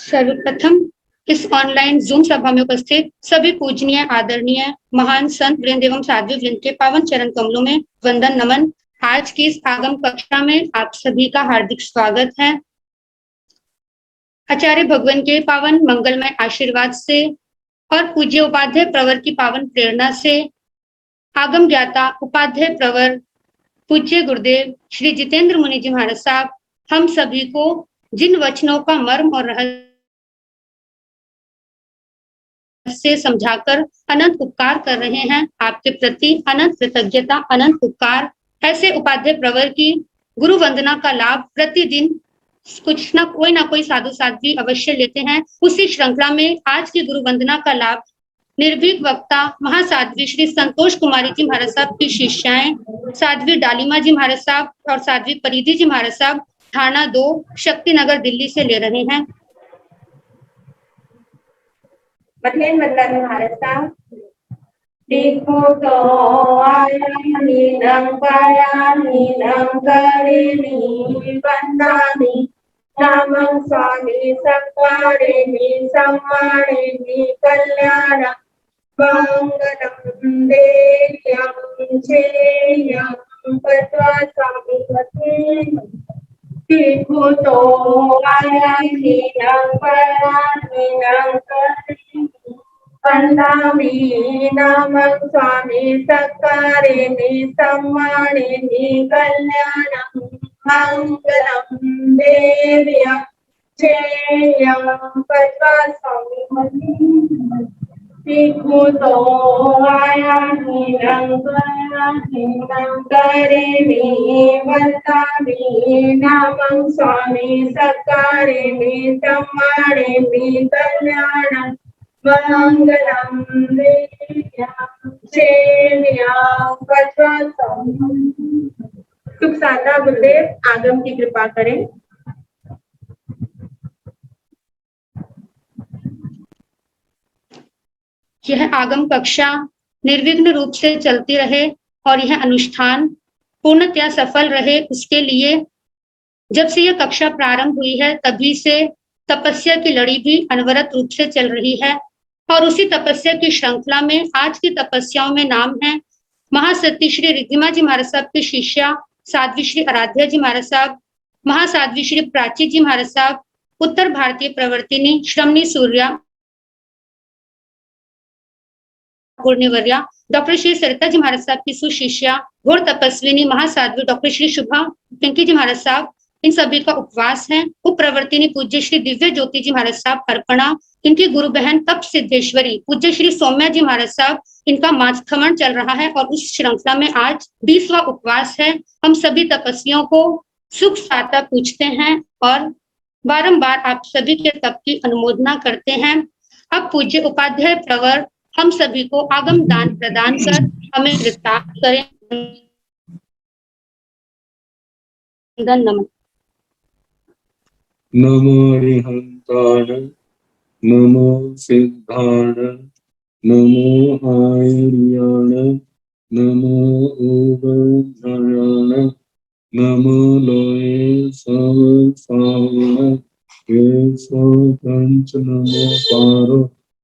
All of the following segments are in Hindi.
सर्वप्रथम इस ऑनलाइन जूम सभा में उपस्थित सभी पूजनीय आदरणीय महान संत वृंद एवं साध्वी वृंद के पावन चरण कमलों में वंदन नमन। आज की इस आगम कक्षा में आप सभी का हार्दिक स्वागत है। आचार्य भगवान के पावन मंगलमय आशीर्वाद से और पूज्य उपाध्याय प्रवर की पावन प्रेरणा से आगम ज्ञाता उपाध्याय प्रवर पूज्य गुरुदेव श्री जितेंद्र मुनि जी महाराज साहब हम सभी को जिन वचनों का मर्म और रहस्य से समझाकर अनंत उपकार कर रहे हैं, आपके प्रति अनंत कृतज्ञता, अनंत उपकार। ऐसे उपाध्याय प्रवर की गुरु वंदना का लाभ प्रतिदिन कुछ ना कोई साधु साध्वी अवश्य लेते हैं। उसी श्रृंखला में आज की गुरु वंदना का लाभ निर्भीक वक्ता महासाध्वी श्री संतोष कुमारी जी महाराज साहब की शिष्याएं साध्वी डालिमा जी महाराज साहब और साध्वी परिधि जी महाराज साहब थाना 2 शक्तिनगर दिल्ली से ले रहे हैं। मथेन वंदन महाराज साहब देखो तो आया नीलम काया नीलम करेनी वंदानी नामं स्वामी सत्वारेनी सम्मानेनी कल्याण मंगलम देयं चेयं पत्वा स्वामी मथेन देखो तो आया नीलम काया नीलम करेनी वंदामि नामं स्वामी सत्कारेणि सम्मानेनि कल्याणं मंगलं देव्यं चेयं पत्वा स्वामी मथेन देखो तो आया नीलं करेणि वंदामि नामं स्वामी सत्कारेणि सम्मानेनि कल्याणं मंगलम सुख साधा गुरुदेव आगम की कृपा करें। यह आगम कक्षा निर्विघ्न रूप से चलती रहे और यह अनुष्ठान पूर्णतया सफल रहे, उसके लिए जब से यह कक्षा प्रारंभ हुई है तभी से तपस्या की लड़ी भी अनवरत रूप से चल रही है। और उसी तपस्या की श्रृंखला में आज की तपस्याओं में नाम है महासती श्री रिद्धिमा जी महाराज साहब की शिष्या साध्वी श्री आराध्या जी महाराज साहब, महासाध्वी श्री प्राची जी महाराज साहब, उत्तर भारतीय प्रवर्तिनी श्रमणी सूर्या पूर्णिवर्या, डॉक्टर श्री सरिता जी महाराज साहब की सुशिष्या घोर तपस्विनी महासाध्वी डॉक्टर श्री शुभा पिंकी जी महाराज साहब, इन सभी का उपवास है। उप प्रवर्तिनी पूज्य श्री दिव्य ज्योति जी महाराज साहब अर्पणा, इनकी गुरु बहन तप सिद्धेश्वरी पूज्य श्री सौम्या जी महाराज साहब, इनका माचखमन चल रहा है और उस श्रृंखला में आज 20वां उपवास है। हम सभी तपस्वियों को सुख साता पूछते हैं और बारंबार आप सभी के तप की अनुमोदना करते हैं। अब पूज्य उपाध्याय प्रवर हम सभी को आगम दान प्रदान कर हमें कृतार्थ करें। नमः नमो अरिहंताण नमो सिद्धाण नमो आर्याण नमो उदयण नमो लोये सवसावण पंच नमो पारो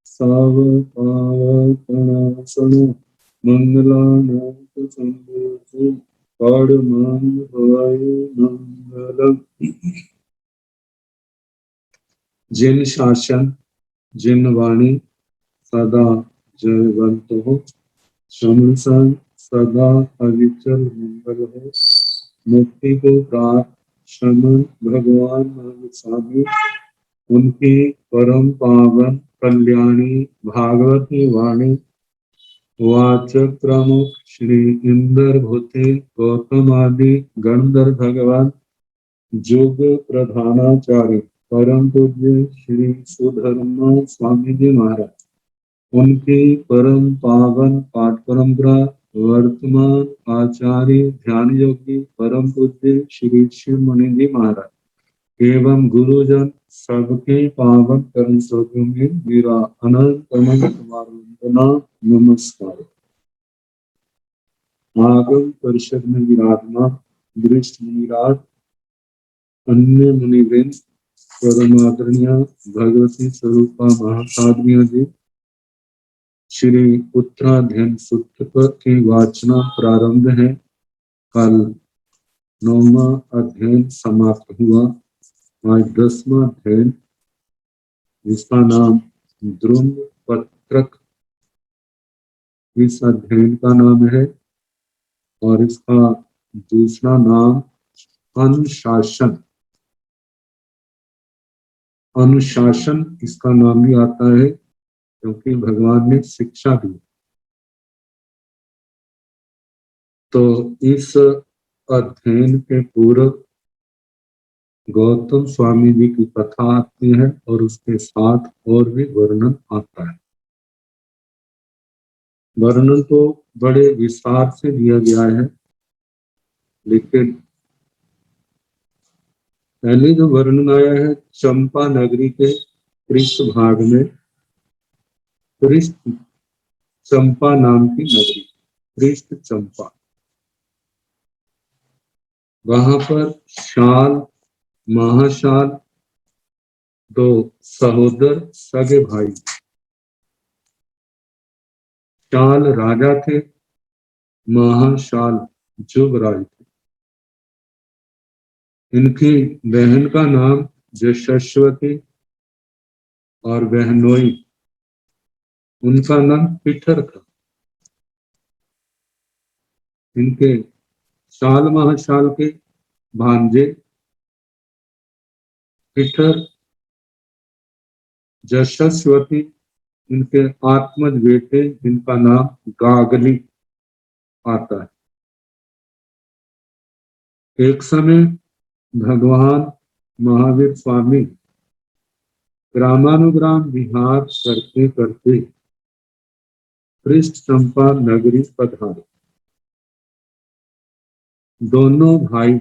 साव पावकणासण मंगलानाथ संदेशे पाड़मान भवाय मंगलम। जिन शासन जिन वाणी सदा जयवंत हो, शमसन सदा अविचल मंगल हो। मुक्ति को प्राप्त शमन भगवान महावीर स्वामी, उनकी परम पावन कल्याणी भागवती वाणी वाचक प्रमुख श्री इंद्र भूति गौतम आदि गणधर भगवान जोग प्रधानाचार्य परम पूज्य श्री सुधर्मा स्वामी जी महाराज, उनकी परम पावन पाठ परंपरा वर्तमान आचार्य ध्यान योगी परम पूज्य श्री शिव मुनि जी महाराज एवं गुरुजन सबके पावन कर्म स्रोतों में मेरा अनंत वंदना नमस्कार। आगम परिषद में विराजमान वरिष्ठ मुनिराज, अन्य मुनिवृंद, परमादरणीय भगवती स्वरूपा महासाध्वियों जी, श्री उत्तराध्ययन सूत्र की वाचना प्रारंभ है। कल 9वां अध्ययन समाप्त हुआ। आज 10वां अध्ययन, जिसका नाम द्रुम पत्रक इस अध्ययन का नाम है और इसका दूसरा नाम अनुशासन अनुशासन इसका नाम भी आता है, क्योंकि भगवान ने शिक्षा दी। तो इस अध्ययन के पूर्व गौतम स्वामी जी की कथा आती है और उसके साथ और भी वर्णन आता है। वर्णन तो बड़े विस्तार से दिया गया है, लेकिन पहले जो वर्णन आया है चंपा नगरी के पृष्ठ भाग में, पृष्ठ चंपा नाम की नगरी, पृष्ठ चंपा, वहां पर शाल महाशाल दो सहोदर सगे भाई, शाल राजा थे, महाशाल युवराज थे। इनकी बहन का नाम यशस्वती और बहनोई, उनका नाम पिठर था। इनके शाल महाशाल के भांजे पिठर, यशस्वती इनके आत्मज बेटे, जिनका नाम गागली आता है। एक समय भगवान महावीर स्वामी ग्रामानुग्राम विहार करते करते पृष्ठ चंपा नगरी पधारे। दोनों भाई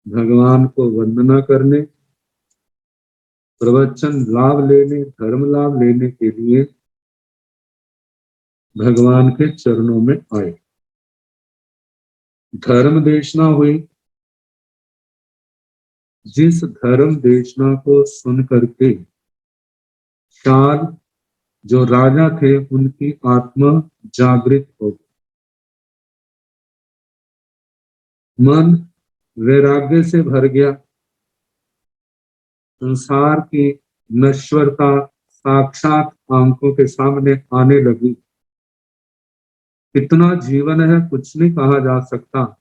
भगवान को वंदना करने, प्रवचन लाभ लेने, धर्म लाभ लेने के लिए भगवान के चरणों में आए। धर्म देशना हुई। जिस धर्म देशना को सुन करके शाल जो राजा थे उनकी आत्मा जागृत हो गई, मन वैराग्य से भर गया। संसार की नश्वरता साक्षात आंखों के सामने आने लगी। कितना जीवन है कुछ नहीं कहा जा सकता।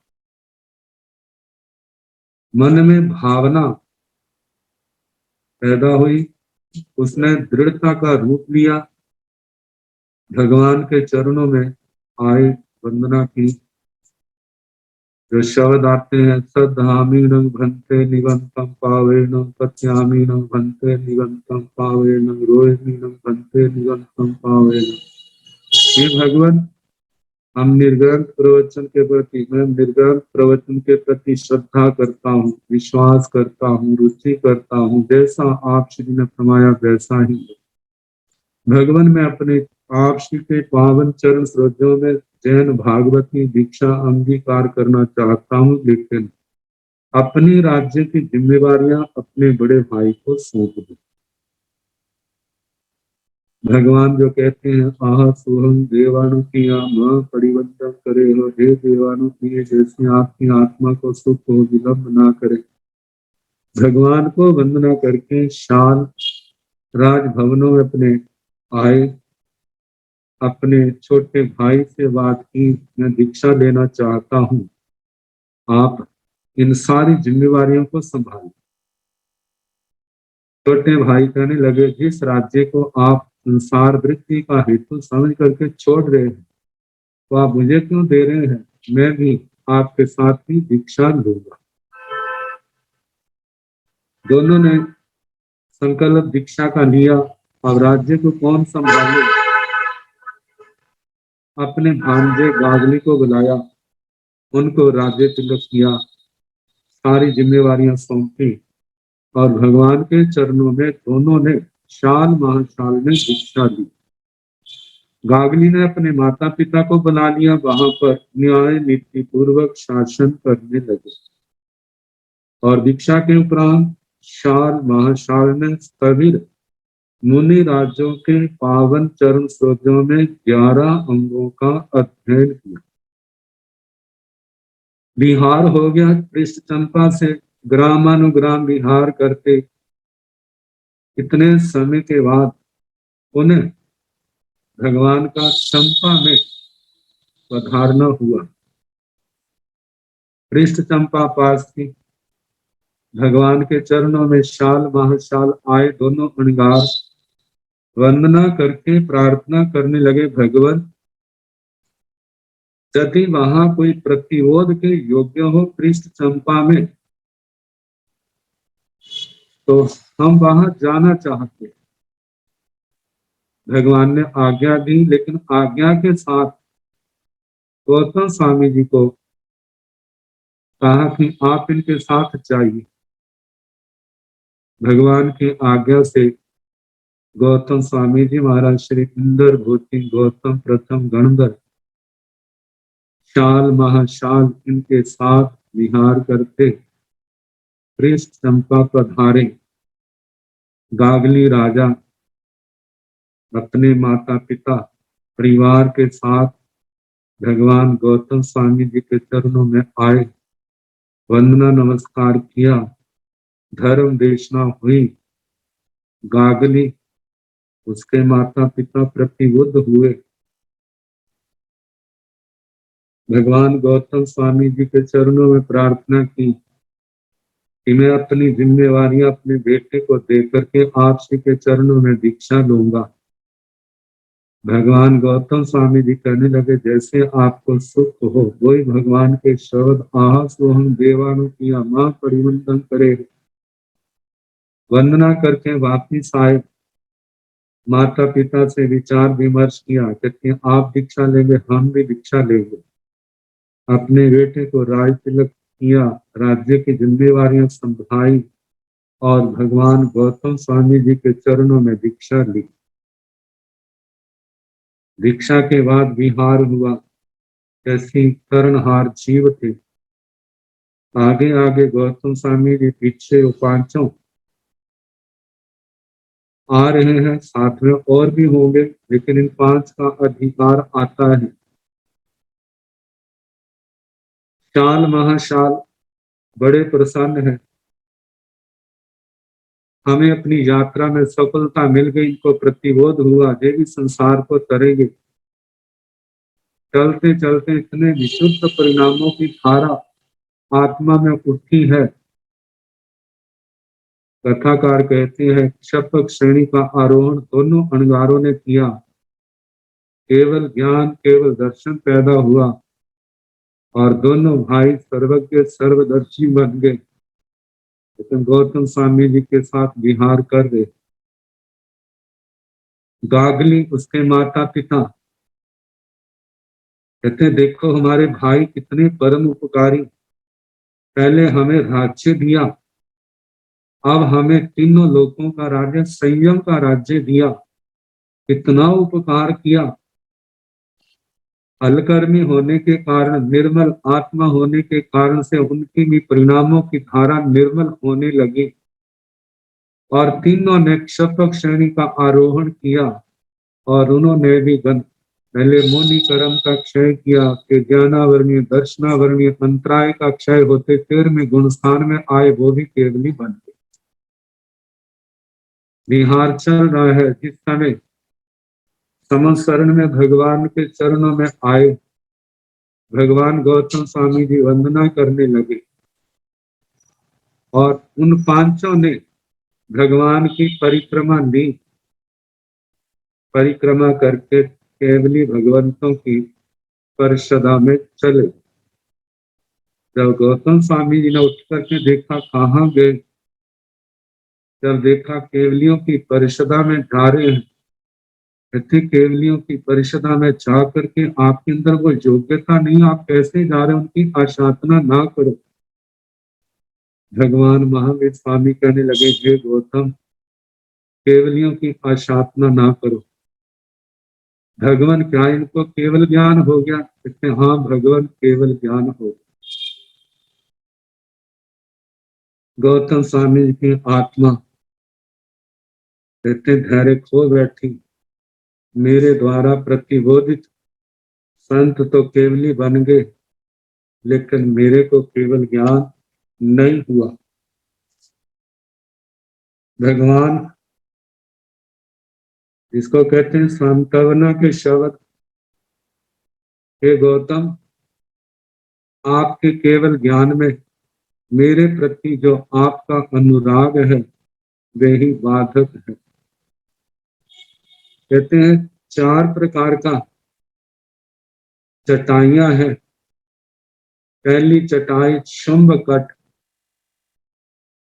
मन में भावना पैदा हुई, उसने दृढ़ता का रूप लिया, भगवान के चरणों में आए, वंदना की। जो शब्द आते हैं, सद्धामीनं भंते निगंतम पावेनं, पत्यामीनं भंते निगंतम पावेनं, रोहिणीनं भंते निगंतम पावेनं। हे भगवान, हम निर्ग्रंथ प्रवचन के प्रति, मैं निर्ग्रंथ प्रवचन के प्रति श्रद्धा करता हूँ, विश्वास करता हूँ, रुचि करता हूँ। जैसा आप श्री ने फरमाया वैसा ही भगवान, मैं अपने आप श्री के पावन चरण सरोजों में जैन भागवती दीक्षा अंगीकार करना चाहता हूँ, लेकिन अपनी राज्य की जिम्मेवारियां अपने बड़े भाई को सौंप दूं। भगवान जो कहते हैं, आह सोहम देवानु की मां परिवर्तन करे हो, हे देवानु की जैसे आपकी आत्मा को सुख हो, विलंब ना करे। भगवान को वंदना करके शाल राजभवनों में अपने आए, अपने छोटे भाई से बात की, मैं दीक्षा लेना चाहता हूँ, आप इन सारी जिम्मेवारियों को संभालें। छोटे भाई कहने लगे, जिस राज्य को आप संसार वृत्ति का हेतु समझ करके छोड़ रहे हैं, तो आप मुझे क्यों दे रहे हैं? मैं भी आपके साथ ही दीक्षा लूंगा। दोनों ने संकल्प दीक्षा का लिया। अब राज्य को कौन संभाले? अपने भांजे गागली को बुलाया, उनको राज्य तिलक किया, सारी जिम्मेवारियां सौंपी और भगवान के चरणों में दोनों ने, शाल महाशाल ने दीक्षा दी। गागली ने अपने माता पिता को बुला लिया, वहां पर न्याय नीति पूर्वक शासन करने लगे और दीक्षा के उपरांत शाल महाशाल ने सभी मुनि राज्यों के पावन चरण स्रोतों में 11 अंगों का अध्ययन किया। विहार हो गया पृष्ठ चंपा से, ग्रामानुग्राम विहार करते इतने समय के बाद उन्हें भगवान का चंपा में पधारना हुआ। पृष्ठ चंपा पास थी, भगवान के चरणों में शाल महाशाल आए दोनों अणगार वंदना करके प्रार्थना करने लगे, भगवान यदि वहां कोई प्रतिरोध के योग्य हो पृष्ठ चंपा में तो हम वहां जाना चाहते। भगवान ने आज्ञा दी, लेकिन आज्ञा के साथ गौतम स्वामी जी को कहा कि आप इनके साथ जाइए। भगवान की आज्ञा से गौतम स्वामी जी महाराज श्री इंद्र भूति गौतम प्रथम गणधर शाल महाशाल इनके साथ विहार करते पृष्ठ चंपा पधारे। गागली राजा अपने माता पिता परिवार के साथ भगवान गौतम स्वामी जी के चरणों में आए, वंदना नमस्कार किया, धर्म देशना हुई। गागली उसके माता पिता प्रतिबुद्ध हुए। भगवान गौतम स्वामी जी के चरणों में प्रार्थना की कि मैं अपनी जिम्मेवारियां अपने बेटे को देकर के आप श्री के चरणों में दीक्षा लूंगा। भगवान गौतम स्वामी जी कहने लगे, जैसे आपको सुख हो। वही भगवान के शब्द, आह सोहम देवानु किया मां परिवंदन करे। वंदना करके वापिस आए, माता पिता से विचार विमर्श किया, कहते आप दीक्षा लेंगे हम भी दीक्षा लेंगे। अपने बेटे को राज तिलक किया, राज्य की जिम्मेवारियां संभाई और भगवान गौतम स्वामी जी के चरणों में दीक्षा ली। दीक्षा के बाद विहार हुआ। कैसी कर्णहार जीव थे, आगे आगे गौतम स्वामी जी, पीछे वो पांचों आ रहे हैं, साथ में और भी होंगे, लेकिन इन 5 का अधिकार आता है। शाल महाशाल बड़े प्रसन्न हैं, हमें अपनी यात्रा में सफलता मिल गई। इनको प्रतिबोध हुआ, देवी संसार को तरेंगे। चलते चलते इतने विशुद्ध परिणामों की धारा आत्मा में उठी है। कथाकार कहते हैं शपक श्रेणी का आरोहण दोनों अणगारों ने किया। केवल ज्ञान केवल दर्शन पैदा हुआ और दोनों भाई सर्वज्ञ सर्वदर्शी बन गए। लेकिन गौतम स्वामी जी के साथ विहार कर रहे। गागली उसके माता पिता कहते देखो हमारे भाई कितने परम उपकारी, पहले हमें राज्य दिया, अब हमें तीनों लोगों का राज्य, संयम का राज्य दिया, कितना उपकार किया। अलकर्मी होने के कारण, निर्मल आत्मा होने के कारण से उनकी भी परिणामों की धारा निर्मल होने लगी और तीनों ने क्षपक श्रेणी का आरोहण किया और उन्होंने भी पहले मुनि कर्म का क्षय किया, कि ज्ञानावरणीय दर्शनावरणीय अंतराय का क्षय होते 13वें गुण स्थान में आए, वो भी केवली बन गए। विहार चल रहा है। जिस समय समशरण में भगवान के चरणों में आए, भगवान गौतम स्वामी जी वंदना करने लगे और उन पांचों ने भगवान की परिक्रमा ली। परिक्रमा करके केवली भगवंतों की परिषदा में चले। जब गौतम स्वामी जी ने उठ करके देखा कहाँ गए, जब देखा केवलियों की परिषदा में जा रहे हैं, केवलियों की परिषदा में जा करके आपके अंदर वो योग्यता नहीं, आप कैसे जा रहे हैं, उनकी आशातना ना करो। भगवान महावीर स्वामी कहने लगे, हे गौतम केवलियों की आशातना ना करो। भगवान क्या इनको केवल ज्ञान हो गया? कहते हाँ भगवान केवल ज्ञान हो गया। गौतम स्वामी जी की आत्मा कहते धैर्य खो बैठी, मेरे द्वारा प्रतिबोधित संत तो केवली बन गए, लेकिन मेरे को केवल ज्ञान नहीं हुआ। भगवान इसको कहते हैं सांत्वना के शब्द, हे गौतम, आपके केवल ज्ञान में मेरे प्रति जो आपका अनुराग है वही बाधक है। कहते हैं 4 प्रकार का चटाइयां हैं। पहली चटाई शुंभ कट,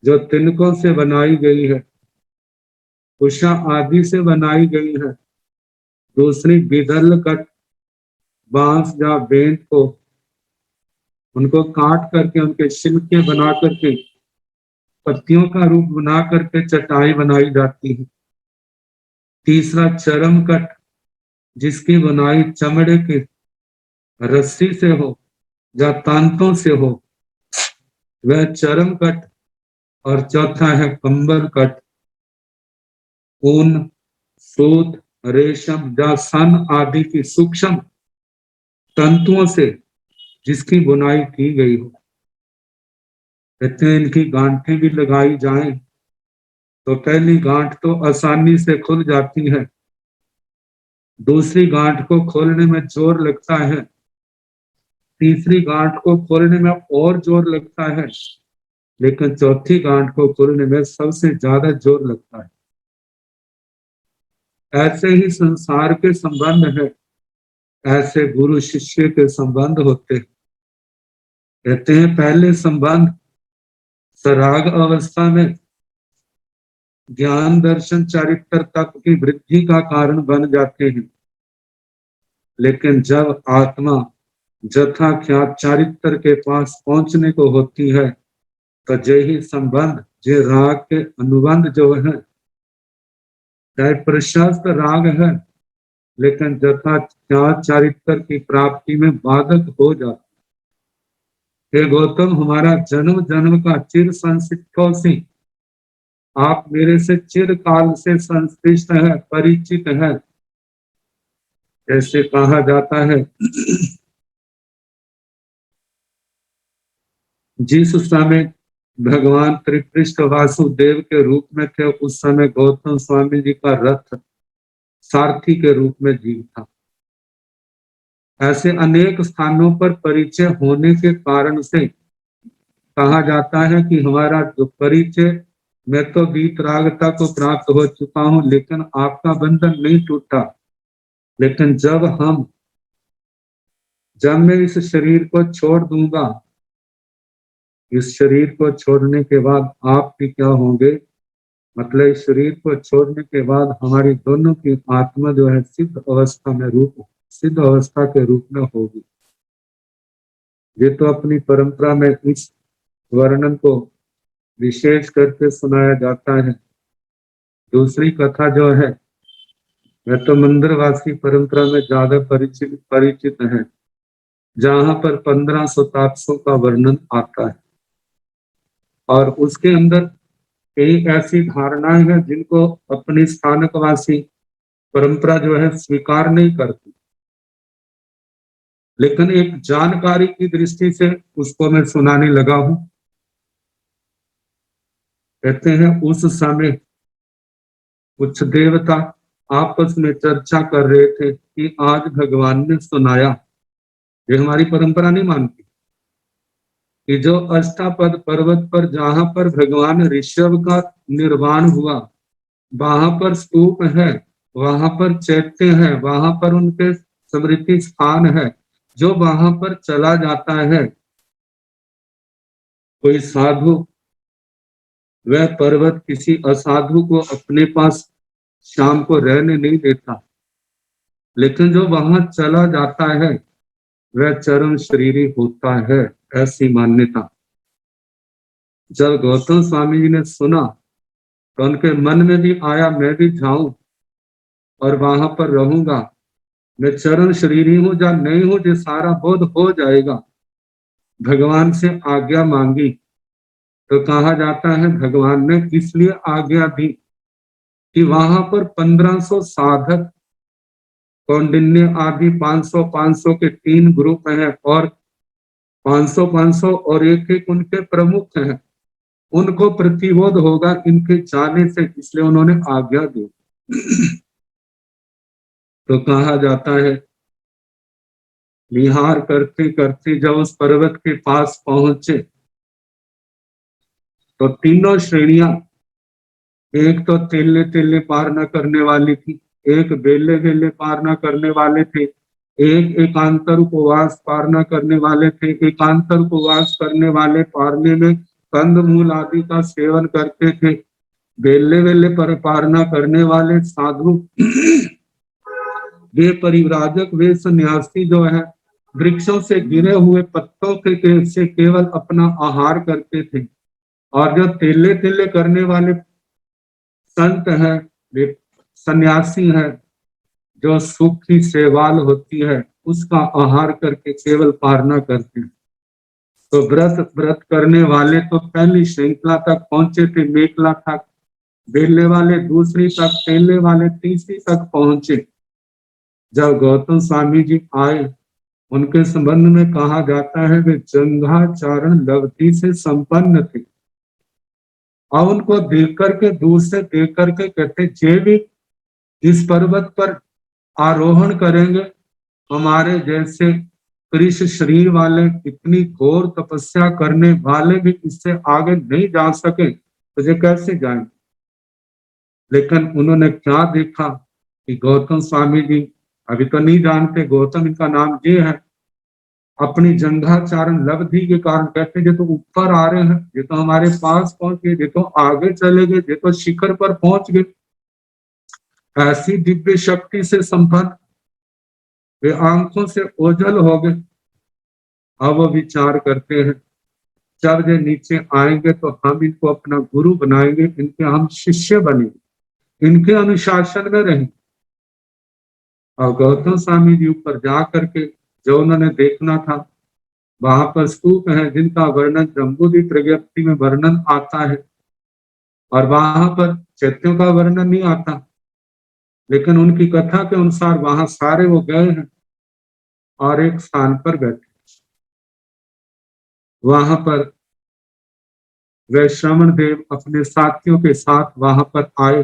जो तिनकों से बनाई गई है, उषा आदि से बनाई गई है। दूसरी बिदल कट, बांस या बेंत को उनको काट करके उनके छिलके बना करके पत्तियों का रूप बना करके चटाई बनाई जाती है। तीसरा चरम कट, जिसकी बुनाई चमड़े के रस्सी से हो या तांतों से हो, वह चरम कट। और चौथा है कंबल कट, ऊन, सूत, रेशम या सन आदि की सूक्ष्म तंतुओं से जिसकी बुनाई की गई हो। कहते हैं इनकी गांठें भी लगाई जाएं तो पहली गांठ तो आसानी से खुल जाती है, दूसरी गांठ को खोलने में जोर लगता है, तीसरी गांठ को खोलने में और जोर लगता है, लेकिन चौथी गांठ को खोलने में सबसे ज्यादा जोर लगता है। ऐसे ही संसार के संबंध है, ऐसे गुरु शिष्य के संबंध होते हैं। कहते हैं पहले संबंध सराग अवस्था में ज्ञान दर्शन चारित्र तक की वृद्धि का कारण बन जाते हैं, लेकिन जब आत्मा जथा ख्यात चारित्र के पास पहुंचने को होती है तो यही संबंध, जे राग के अनुबंध जो है, चाहे प्रशस्त राग है, लेकिन जथा ख्यात चारित्र की प्राप्ति में बाधक हो जाता है। हे गौतम, हमारा जन्म जन्म का चिर संसिद्धो से आप मेरे से चिरकाल से संश्लिष्ट है, परिचित है। ऐसे कहा जाता है जिस समय भगवान त्रिकृष्ण वासुदेव के रूप में थे, उस समय गौतम स्वामी जी का रथ सारथी के रूप में जीव था। ऐसे अनेक स्थानों पर परिचय होने के कारण से कहा जाता है कि हमारा जो परिचय, मैं तो वीतरागता को प्राप्त हो चुका हूं, लेकिन आपका बंधन नहीं टूटा। लेकिन जब मैं इस शरीर को छोड़ दूंगा, इस शरीर को छोड़ने के बाद आप भी क्या होंगे, मतलब इस शरीर को छोड़ने के बाद हमारी दोनों की आत्मा जो है सिद्ध अवस्था के रूप में होगी। ये तो अपनी परंपरा में इस वर्णन को विशेष करके सुनाया जाता है। दूसरी कथा जो है, वह तो मंदिरवासी परंपरा में ज्यादा परिचित है, जहां पर 1500 तापसों का वर्णन आता है, और उसके अंदर कई ऐसी धारणाएं हैं जिनको अपनी स्थानकवासी परंपरा जो है स्वीकार नहीं करती, लेकिन एक जानकारी की दृष्टि से उसको मैं सुनाने लगा हूं। कहते हैं उस समय कुछ देवता आपस में चर्चा कर रहे थे कि आज भगवान ने सुनाया, ये हमारी परंपरा नहीं मानती, कि जो अष्टापद पर्वत पर जहां पर भगवान ऋषभ का निर्वाण हुआ, वहां पर स्तूप है, वहां पर चैत्य है, वहां पर उनके स्मृति स्थान है। जो वहां पर चला जाता है कोई साधु, वह पर्वत किसी असाधु को अपने पास शाम को रहने नहीं देता, लेकिन जो वहां चला जाता है वह चरम शरीरी होता है, ऐसी मान्यता। जब गौतम स्वामी जी ने सुना तो उनके मन में भी आया, मैं भी जाऊं और वहां पर रहूंगा, मैं चरण शरीरी हूं या नहीं हूं, ये सारा बोध हो जाएगा। भगवान से आज्ञा मांगी तो कहा जाता है भगवान ने इसलिए आज्ञा दी कि वहां पर 1500 साधक, कौंडिन्य आदि 500 के 3 ग्रुप हैं और 500 और एक एक उनके प्रमुख हैं, उनको प्रतिबोध होगा इनके जाने से, इसलिए उन्होंने आज्ञा दी। तो कहा जाता है विहार करते करते जब उस पर्वत के पास पहुंचे तो तीनों श्रेणियां, एक तो तेले तेले पार न करने वाली थी, एक बेले बेले पार न करने वाले थे, एक एकांतर उपवास पार न करने वाले थे। एकांतर उपवास करने वाले पारने में कंद मूल आदि का सेवन करते थे। बेले बेले पर पार न करने वाले साधु वे परिव्राजक, वे सन्यासी जो है वृक्षों से गिरे हुए पत्तों के से केवल अपना आहार करते थे। और जो तेले तेले करने वाले संत हैं, वे सन्यासी हैं, जो सूखी सेवाल होती है उसका आहार करके केवल पारना करते हैं। तो व्रत करने वाले तो पहली श्रृंखला तक पहुंचे थे, मेखला तक, बेले वाले दूसरी तक, तेले वाले तीसरी तक पहुंचे। जब गौतम स्वामी जी आए, उनके संबंध में कहा जाता है वे जंघाचारण लवधि से संपन्न थे। और उनको देख करके, दूर से देख करके कहते, जे भी इस पर्वत पर आरोहण करेंगे, हमारे जैसे कृष शरीर वाले, इतनी घोर तपस्या करने वाले भी इससे आगे नहीं जा सके, तो ये कैसे जाएं? लेकिन उन्होंने क्या देखा कि गौतम स्वामी जी, अभी तो नहीं जानते गौतम इनका नाम ये है, अपनी जंघाचारण लब्धि के कारण कहते ये तो ऊपर आ रहे हैं, ये तो हमारे पास पहुंच गए, ये तो आगे चले गए, ये तो शिखर पर पहुंच गए। ऐसी दिव्य शक्ति से संपन्न वे आंखों से ओझल हो गए। अब वो विचार करते हैं जब ये नीचे आएंगे तो हम इनको अपना गुरु बनाएंगे, इनके हम शिष्य बनेंगे, इनके अनुशासन में रहेंगे। और गौतम स्वामी जी ऊपर जा करके जो उन्होंने देखना था, वहां पर स्तूप है जिनका वर्णन जम्बूद्वीप प्रज्ञप्ति में वर्णन आता है, और वहां पर चैत्यों का वर्णन नहीं आता, लेकिन उनकी कथा के अनुसार वहां सारे वो गए हैं और एक स्थान पर बैठे। वहां पर वैश्रवण देव अपने साथियों के साथ वहां पर आए,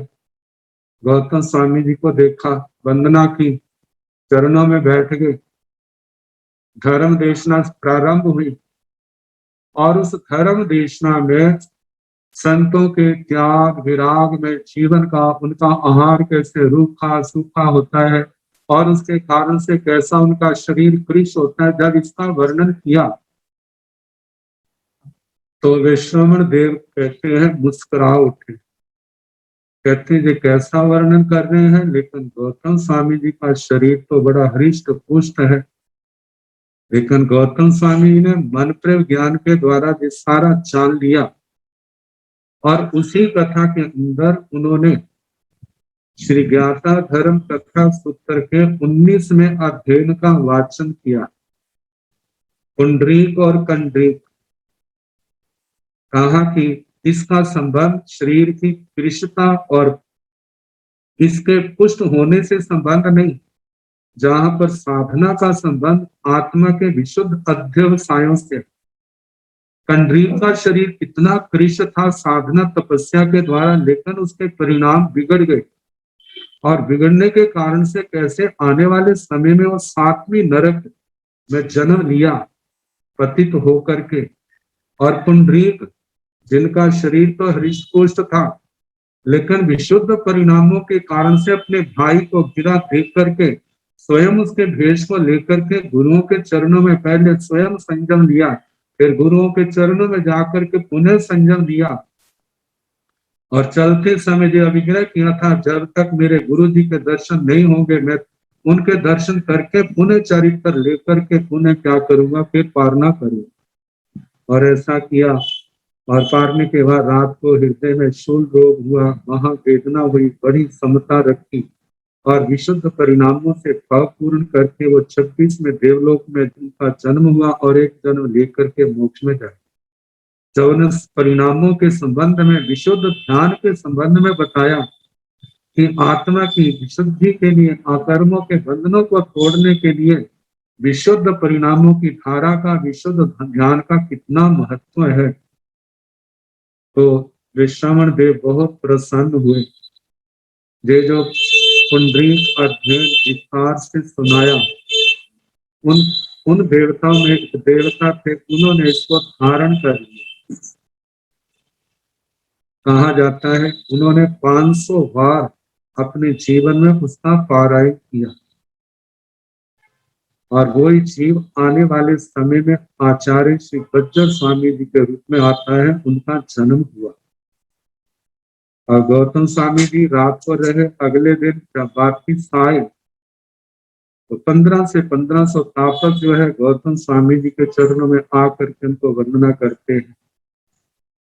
गौतम स्वामी जी को देखा, वंदना की, चरणों में बैठ गए। धर्म देशना प्रारंभ हुई और उस धर्म देशना में संतों के त्याग विराग में जीवन का, उनका आहार कैसे रूखा सूखा होता है और उसके कारण से कैसा उनका शरीर कृश होता है, जब इसका वर्णन किया तो वैश्रवण देव कहते हैं मुस्कुरा उठे, कहते हैं कैसा वर्णन कर रहे हैं, लेकिन गौतम स्वामी जी का शरीर तो बड़ा हृष्ट पुष्ट है। लेकिन गौतम स्वामी जी ने मन प्रेम ज्ञान के द्वारा ये सारा जान लिया और उसी कथा के अंदर उन्होंने श्री ज्ञाता धर्म कथा सूत्र के 19वें अध्ययन का वाचन किया। पुंडरीक और कंडरीक, कहा कि इसका संबंध शरीर की कृशता और इसके पुष्ट होने से संबंध नहीं, जहां पर साधना का संबंध आत्मा के विशुद्ध अध्यवसायों से। कंडरीक का शरीर कितना कृश था साधना तपस्या के द्वारा, लेकिन उसके परिणाम बिगड़ गए और बिगड़ने के कारण से कैसे आने वाले समय में वो 7वीं नरक में जन्म लिया पतित होकर के। और पुंडरीक जिनका शरीर तो हृष्टपुष्ट था, लेकिन विशुद्ध परिणामों के कारण से अपने भाई को गिरा देख करके स्वयं उसके भेष को लेकर के गुरुओं के चरणों में पहले स्वयं संयम लिया, फिर गुरुओं के चरणों में जाकर के पुनः संयम लिया और चलते समय जो अभिग्रह किया था, जब तक मेरे गुरु जी के दर्शन नहीं होंगे मैं उनके दर्शन करके पुनः चरित्र लेकर के पुनः क्या करूंगा, फिर पारना करूंगा। और ऐसा किया और पारने के बाद रात को हृदय में शूल रोग हुआ, वहां वेदना हुई, बड़ी समता रखी और विशुद्ध परिणामों से भाव पूर्ण करके वो 26 में देवलोक में उनका जन्म हुआ और एक जन्म लेकर के मोक्ष में जाए। जब उन्हें परिणामों के संबंध में, विशुद्ध ध्यान के संबंध में बताया कि आत्मा की विशुद्धि के लिए, अकर्मों के बंधनों को तोड़ने के लिए विशुद्ध परिणामों की धारा का, विशुद्ध ध्यान का कितना महत्व है, तो विश्रमण देव बहुत प्रसन्न हुए। ये जो पुंडरीक अध्ययन विस्तार से सुनाया, उन देवताओं में एक देवता थे, उन्होंने इसको धारण कर लिया। कहा जाता है उन्होंने 500 बार अपने जीवन में उसका पारायण किया, और वही जीव आने वाले समय में आचार्य श्री बज्जर स्वामी जी के रूप में आता है, उनका जन्म हुआ। और गौतम स्वामी जी रात को रहे, अगले दिन जब वापिस आए तो 15 से 1500 तापक जो है गौतम स्वामी जी के चरणों में आकर के उनको वंदना करते हैं,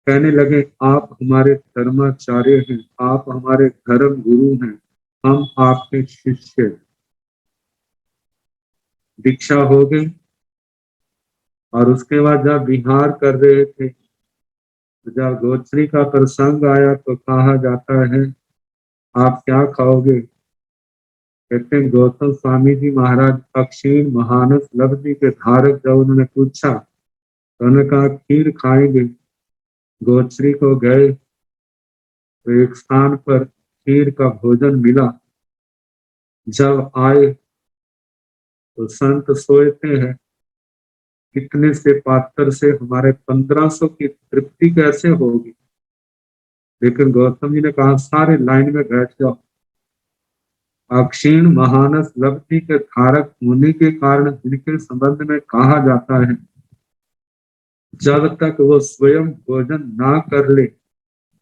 कहने लगे आप हमारे धर्माचार्य हैं, आप हमारे धर्म गुरु हैं, हम आपके शिष्य। दीक्षा हो गई, और उसके बाद जब विहार कर रहे थे, जब गोचरी का प्रसंग आया तो कहा जाता है आप क्या खाओगे? कहते हैं गौतम स्वामी जी महाराज अक्षीण महानस लब्धि के धारक, जब उन्होंने पूछा तो उन्होंने कहा खीर खाएंगे। गोचरी को गए तो एक स्थान पर खीर का भोजन मिला। जब आए तो संत सोचते हैं कितने से पात्र से हमारे 1500 की तृप्ति कैसे होगी, लेकिन गौतम जी ने कहा सारे लाइन में बैठ जाओ। अक्षीण महानस लब्धि के धारक होने के कारण जिनके संबंध में कहा जाता है जब तक वो स्वयं भोजन ना कर ले,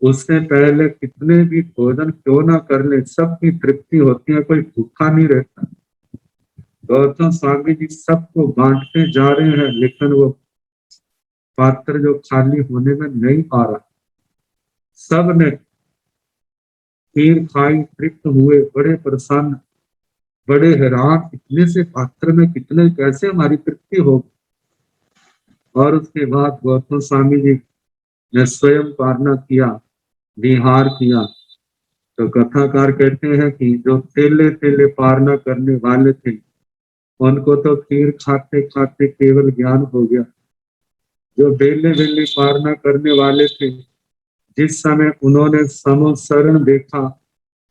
उससे पहले कितने भी भोजन क्यों ना कर ले, सबकी तृप्ति होती है, कोई भूखा नहीं रहता। गौतम स्वामी जी सबको बांटते जा रहे हैं, लेकिन वो पात्र जो खाली होने में नहीं आ रहा। सब ने खीर खाई, तृप्त हुए, बड़े प्रसन्न, बड़े हैरान, इतने से पात्र में कितने, कैसे हमारी तृप्ति होगी। और उसके बाद गौतम स्वामी जी ने स्वयं पारना किया, विहार किया। तो कथाकार कहते हैं कि जो तेले तेले पारना करने वाले थे, उनको तो खीर खाते खाते केवल ज्ञान हो गया। जो बेले बेले पारना करने वाले थे, जिस समय उन्होंने समशरण देखा,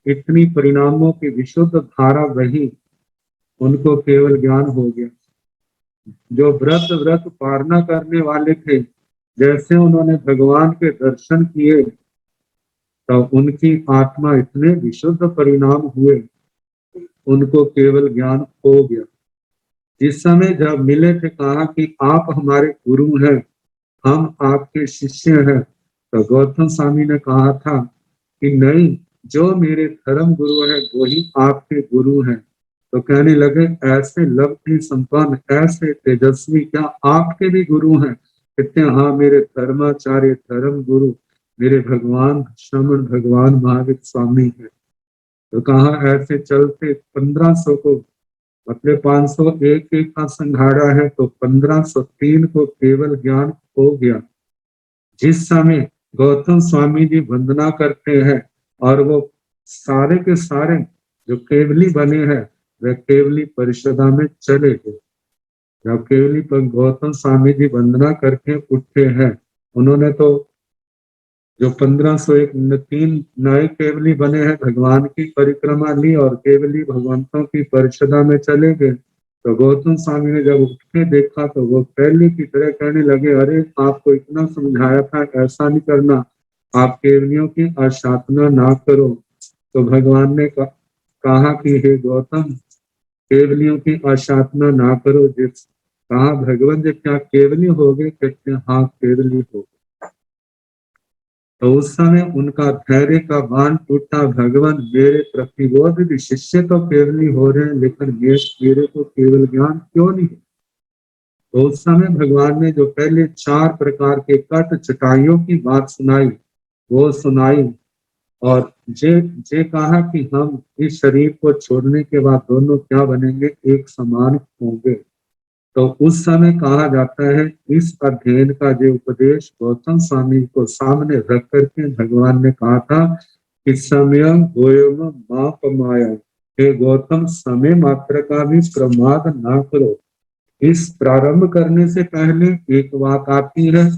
इतनी परिणामों की विशुद्ध धारा वही, उनको केवल ज्ञान हो गया। जो व्रत पारना करने वाले थे, जैसे उन्होंने भगवान के दर्शन किए तो उनकी आत्मा इतने विशुद्ध परिणाम हुए, उनको केवल ज्ञान हो गया। जिस समय जब मिले थे, कहा कि आप हमारे गुरु हैं, हम आपके शिष्य हैं, तो गौतम स्वामी ने कहा था कि नहीं, जो मेरे धर्म गुरु है वही आपके गुरु हैं। तो कहने लगे ऐसे लब्धि संपन्न, ऐसे तेजस्वी क्या आपके भी गुरु हैं? कहते हैं हाँ, मेरे धर्माचार्य धर्म गुरु मेरे भगवान श्रमण भगवान महावीर स्वामी है। तो कहा ऐसे चलते 1500 को, मतलब 501 का संघाड़ा है, तो 1503 को केवल ज्ञान हो गया। जिस समय गौतम स्वामी जी वंदना करते हैं और वो सारे के सारे जो केवली बने हैं वह केवली परिषदा में चले गए। जब केवली पर गौतम स्वामी जी वंदना करके उठे हैं, उन्होंने तो जो 1503 नए केवली बने हैं भगवान की परिक्रमा ली और केवली भगवंतों की परिषदा में चले गए। तो गौतम स्वामी ने जब उठ के देखा तो वो पहले की तरह कहने लगे अरे आपको इतना समझाया था, ऐसा नहीं करना, आप केवलियों की अशातना ना करो। तो भगवान ने कहा कि हे गौतम, केवलियों की अशातना ना करो। जिस कहा भगवान जी क्या केवली हो गए? कहते हैं हाँ केवली हो गए। तो उस समय उनका धैर्य का बांध टूटा, भगवान मेरे प्रतिबोध शिष्य तो केवली हो रहे हैं, लेकिन मेरे को केवल ज्ञान क्यों नहीं? तो उस समय भगवान ने जो पहले 4 प्रकार के कट चटाइयों की बात सुनाई, वो सुनाई और जे कहा कि हम इस शरीर को छोड़ने के बाद दोनों क्या बनेंगे? एक समान होंगे। तो उस समय कहा जाता है इस अध्ययन का जो उपदेश गौतम स्वामी को सामने रख करके भगवान ने कहा था कि समयम गोयम माप माया, हे गौतम समय मात्र का भी प्रमाद ना करो। इस प्रारंभ करने से पहले एक बात आती है,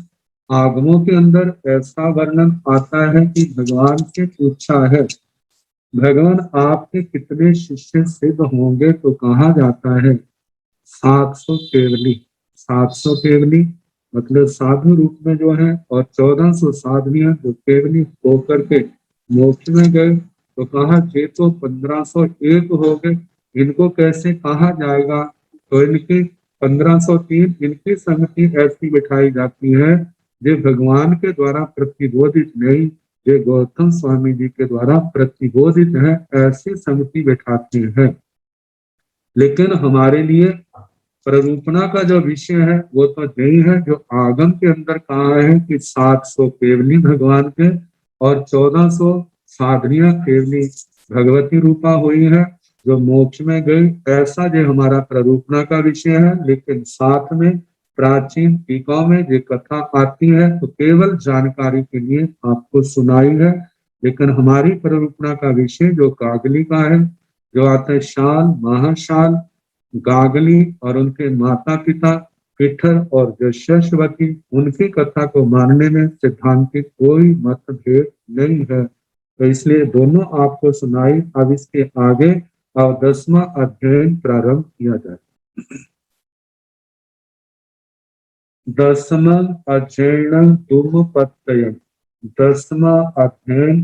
आगमों के अंदर ऐसा वर्णन आता है कि भगवान से पूछा है भगवान आपके कितने शिष्य सिद्ध होंगे, तो कहा जाता है 700 केवली। 700 केवली मतलब साधु रूप में जो है, और 1400 साधवियां जो केवली होकर के मोक्ष में गए, तो कहा ये तो 1501 हो गए, इनको कैसे कहा जाएगा। तो इनकी 1503 इनकी संगति ऐसी बिठाई जाती है जो भगवान के द्वारा प्रतिबोधित नहीं, जो गौतम स्वामी जी के द्वारा प्रतिबोधित है, ऐसी संगति बिठाते हैं। लेकिन हमारे लिए प्ररूपणा का जो विषय है वो तो यही है जो आगम के अंदर कहा है कि 700 केवली भगवान के और 1400 साधनियां केवली भगवती रूपा हुई है जो मोक्ष में गई, ऐसा जो हमारा प्ररूपणा का विषय है। लेकिन साथ में प्राचीन टीकाओं में जो कथा आती है तो केवल जानकारी के लिए आपको सुनाई है। लेकिन हमारी प्ररूपणा का विषय जो कागली का है, जो आता है शाल महाशाल गागली और उनके माता पिता पिठर और यशस्वती, उनकी कथा को मानने में सिद्धांतिक कोई मतभेद नहीं है। तो इसलिए दोनों आपको सुनाई। अब इसके आगे और 10वां अध्ययन प्रारंभ किया जाए। 10वां अध्ययन द्रुमपत्रयम्। 10वां अध्ययन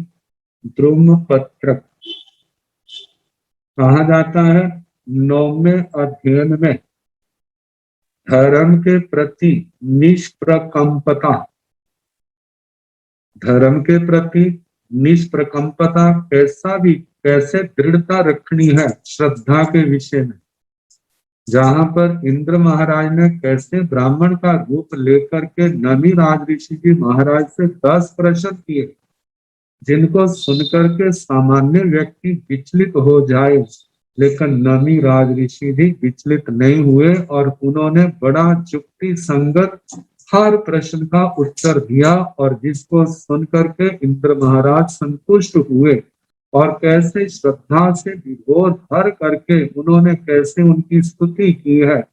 द्रुमपत्रक कहा जाता है। 9वें अध्ययन में धर्म के प्रति निष्प्रकंपता, धर्म के प्रति निष्प्रकंपता कैसे दृढ़ता रखनी है श्रद्धा के विषय में, जहां पर इंद्र महाराज ने कैसे ब्राह्मण का रूप लेकर के नमी राज ऋषि जी महाराज से 10 प्रश्न किए, जिनको सुनकर के सामान्य व्यक्ति विचलित हो जाए, लेकिन नमी राज ऋषि भी विचलित नहीं हुए और उन्होंने बड़ा युक्ति संगत हर प्रश्न का उत्तर दिया, और जिसको सुनकर के इंद्र महाराज संतुष्ट हुए और कैसे श्रद्धा से विभोर भर करके उन्होंने कैसे उनकी स्तुति की है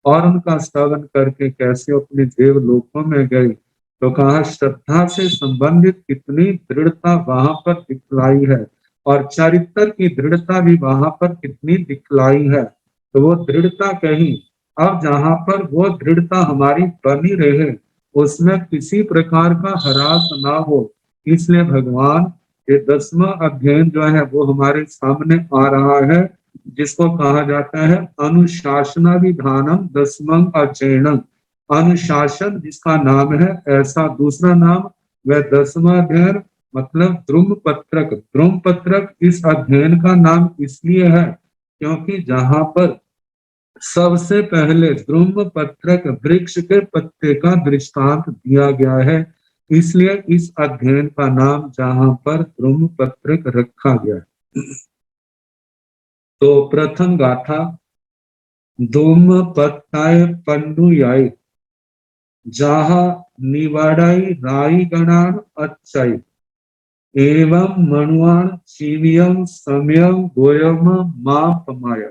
और उनका श्रवण करके कैसे अपने देवलोकों में गए। तो कहा श्रद्धा से संबंधित कितनी दृढ़ता वहां पर दिखलाई है और चरित्र की दृढ़ता भी वहां पर कितनी दिखलाई है। तो वो दृढ़ता कहीं, अब जहां पर वो दृढ़ता हमारी बनी रहे, उसमें किसी प्रकार का हरास ना हो, इसलिए भगवान ये 10वां अध्ययन जो है वो हमारे सामने आ रहा है, जिसको कहा जाता है अनुशासनाभिधानम 10वां अध्ययनम। अनुशासन जिसका नाम है, ऐसा दूसरा नाम वह 10वां अध्ययन मतलब द्रुमपत्रक। द्रुमपत्रक इस अध्ययन का नाम इसलिए है क्योंकि जहां पर सबसे पहले द्रुमपत्रक वृक्ष के पत्ते का दृष्टांत दिया गया है, इसलिए इस अध्ययन का नाम जहां पर द्रुमपत्रक रखा गया है। तो प्रथम गाथा धूमपत्ताय पंडुयाय जहा निवाड़ाई राई गणान अच्छाई एवं मनुआन शिवियम समयम गोयम मापमाया।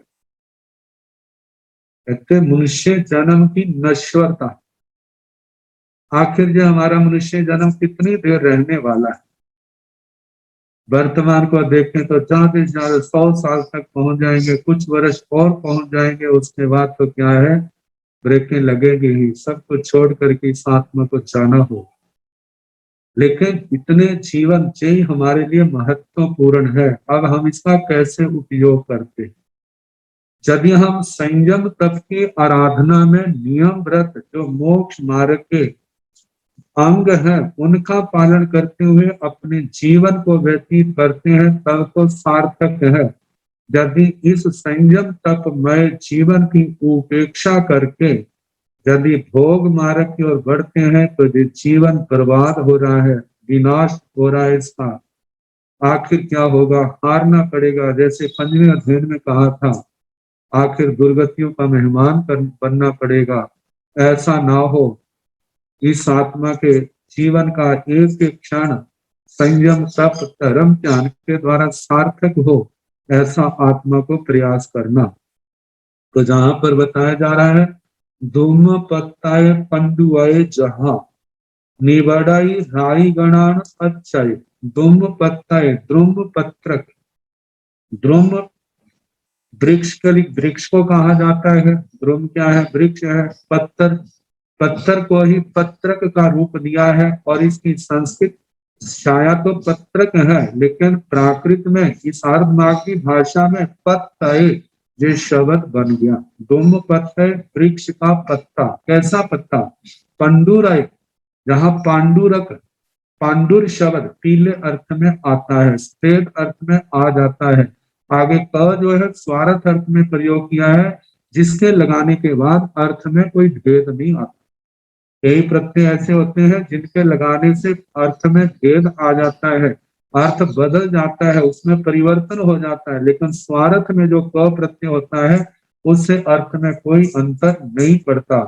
कहते मनुष्य जन्म की नश्वरता, आखिर जो हमारा मनुष्य जन्म कितनी देर रहने वाला है। वर्तमान को देखें तो ज्यादा से ज्यादा 100 साल तक पहुंच जाएंगे, कुछ वर्ष और पहुंच जाएंगे, उसके बाद तो क्या है ब्रेकें लगेगी ही, सब कुछ छोड़ करके इस आत्मा को जाना हो। लेकिन इतने जीवन यही हमारे लिए महत्वपूर्ण है। अब हम इसका कैसे उपयोग करते हैं? यदि हम संयम तप की आराधना में नियम व्रत जो मोक्ष मार्ग के अंग है उनका पालन करते हुए अपने जीवन को व्यतीत करते हैं, तब तो सार्थक है। यदि इस संयम तपमय जीवन की उपेक्षा करके यदि भोग मार्ग की ओर बढ़ते हैं तो ये जीवन बर्बाद हो रहा है, विनाश हो रहा है। इसका आखिर क्या होगा? हारना पड़ेगा। जैसे 5वें अध्ययन में कहा था आखिर दुर्गतियों का मेहमान बनना पड़ेगा। ऐसा ना हो। इस आत्मा के जीवन का एक एक क्षण संयम तप धर्म ध्यान के द्वारा सार्थक हो, ऐसा आत्मा को प्रयास करना। तो जहां पर बताया जा रहा है, धूम पत्ताए पंडुआए जहां निबड़ाई राई गणान अच्छाई। धूम पत्ताए, द्रुम पत्रक, द्रुम वृक्ष वृक्ष को कहा जाता है। द्रुम क्या है? वृक्ष है। पत्थर, पत्थर को ही पत्रक का रूप दिया है और इसकी संस्कृत छाया तो पत्रक है, लेकिन प्राकृत में इस अर्धमागधी भाषा में पत्तय ये शब्द बन गया। दुम पत्तय, वृक्ष का पत्ता। कैसा पत्ता? पंडुरय, जहाँ पांडुरक, पांडुर शब्द पीले अर्थ में आता है, सफेद अर्थ में आ जाता है। आगे क जो है स्वार्थ अर्थ में प्रयोग किया है, जिसके लगाने के बाद अर्थ में कोई भेद नहीं आता। कई प्रत्यय ऐसे होते हैं जिनके लगाने से अर्थ में भेद आ जाता है, अर्थ बदल जाता है, उसमें परिवर्तन हो जाता है, लेकिन स्वार्थ में जो क प्रत्यय होता है उससे अर्थ में कोई अंतर नहीं पड़ता।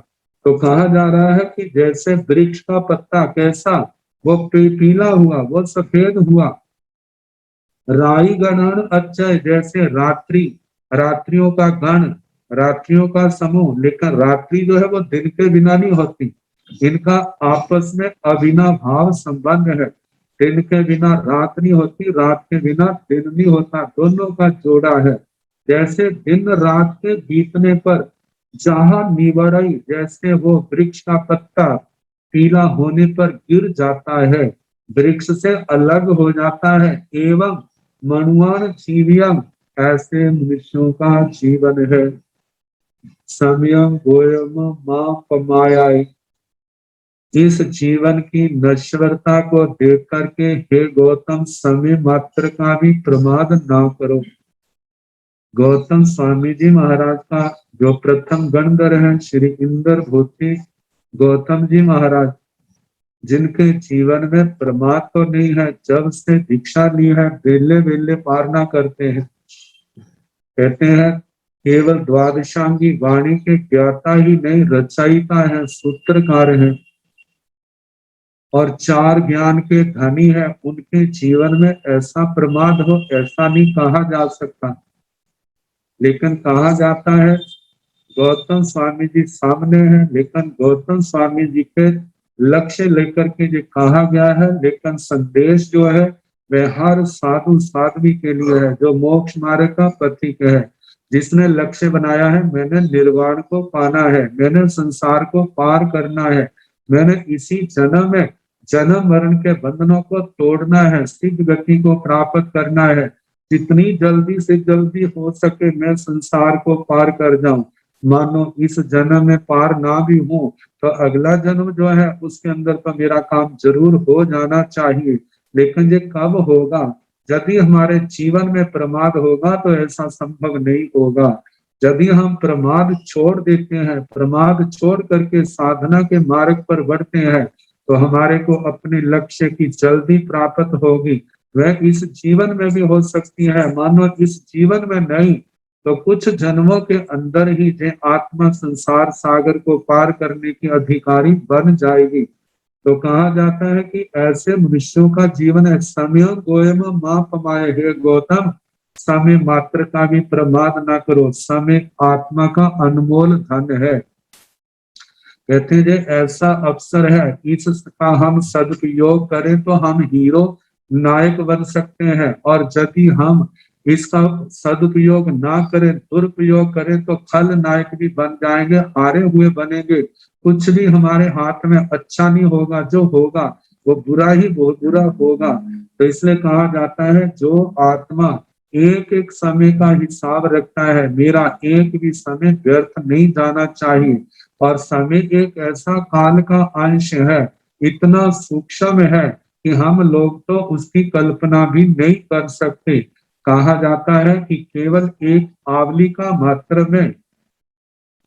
तो कहा जा रहा है कि जैसे वृक्ष का पत्ता कैसा, वो पीला हुआ, वो सफेद हुआ। राई गणन अच्छा, जैसे रात्रि, रात्रियों का गण, रात्रियों का समूह, लेकिन रात्रि जो है वो दिन के बिना नहीं होती, इनका आपस में अविनाभाव संबंध है। दिन के बिना रात नहीं होती, रात के बिना दिन नहीं होता, दोनों का जोड़ा है। जैसे दिन रात के बीतने पर जहां निबड़ई, जैसे वो वृक्ष का पत्ता पीला होने पर गिर जाता है, वृक्ष से अलग हो जाता है, एवं मनुआन जीवियम, ऐसे मनुष्यों का जीवन है। समयम गोयम मां पमायाई, इस जीवन की नश्वरता को देख करके हे गौतम, समय मात्र का भी प्रमाद ना करो। गौतम स्वामी जी महाराज का जो प्रथम गणधर है श्री इंद्र भूति गौतम जी महाराज, जिनके जीवन में प्रमाद तो नहीं है, जब से दीक्षा ली है बेले बेले पारना करते हैं। कहते हैं केवल द्वादशांगी वाणी के ज्ञाता ही नहीं, रचयिता है, सूत्रकार है और चार ज्ञान के धनी है। उनके जीवन में ऐसा प्रमाद हो, ऐसा नहीं कहा जा सकता, लेकिन कहा जाता है गौतम स्वामी जी सामने है, लेकिन गौतम स्वामी जी के लक्ष्य लेकर के जो कहा गया है, लेकिन संदेश जो है वह हर साधु साध्वी के लिए है, जो मोक्ष मार्ग का प्रतीक है, जिसने लक्ष्य बनाया है मैंने निर्वाण को पाना है, मैंने संसार को पार करना है, मैंने इसी जन्म में जन्म मरण के बंधनों को तोड़ना है, सिद्ध गति को प्राप्त करना है, जितनी जल्दी से जल्दी हो सके मैं संसार को पार कर जाऊं। मानो इस जन्म में पार ना भी हूं तो अगला जन्म जो है उसके अंदर तो मेरा काम जरूर हो जाना चाहिए, लेकिन ये कब होगा? यदि हमारे जीवन में प्रमाद होगा तो ऐसा संभव नहीं होगा। यदि हम प्रमाद छोड़ देते हैं, प्रमाद छोड़ करके साधना के मार्ग पर बढ़ते हैं, तो हमारे को अपने लक्ष्य की जल्दी प्राप्त होगी। वह इस जीवन में भी हो सकती है, मानो इस जीवन में नहीं तो कुछ जन्मों के अंदर ही जे आत्मा संसार सागर को पार करने की अधिकारी बन जाएगी। तो कहा जाता है कि ऐसे मनुष्यों का जीवन है। समय गोयम मां पमाए, हे गौतम समय मात्र का भी प्रमाद ना करो, समय आत्मा का अनमोल धन है। कहते हैं ऐसा अवसर है, इसका हम सदुपयोग करें तो हम हीरो नायक बन सकते हैं, और यदि हम इसका सदुपयोग ना करें, दुरुपयोग करें तो खल नायक भी बन जाएंगे, हारे हुए बनेंगे, कुछ भी हमारे हाथ में अच्छा नहीं होगा, जो होगा वो बुरा ही बहुत बुरा होगा। तो इसलिए कहा जाता है जो आत्मा एक एक समय का हिसाब रखता है, मेरा एक भी समय व्यर्थ नहीं जाना चाहिए, और समय एक ऐसा काल का अंश है, इतना सूक्ष्म है कि हम लोग तो उसकी कल्पना भी नहीं कर सकते। कहा जाता है कि केवल एक आवली का मात्र में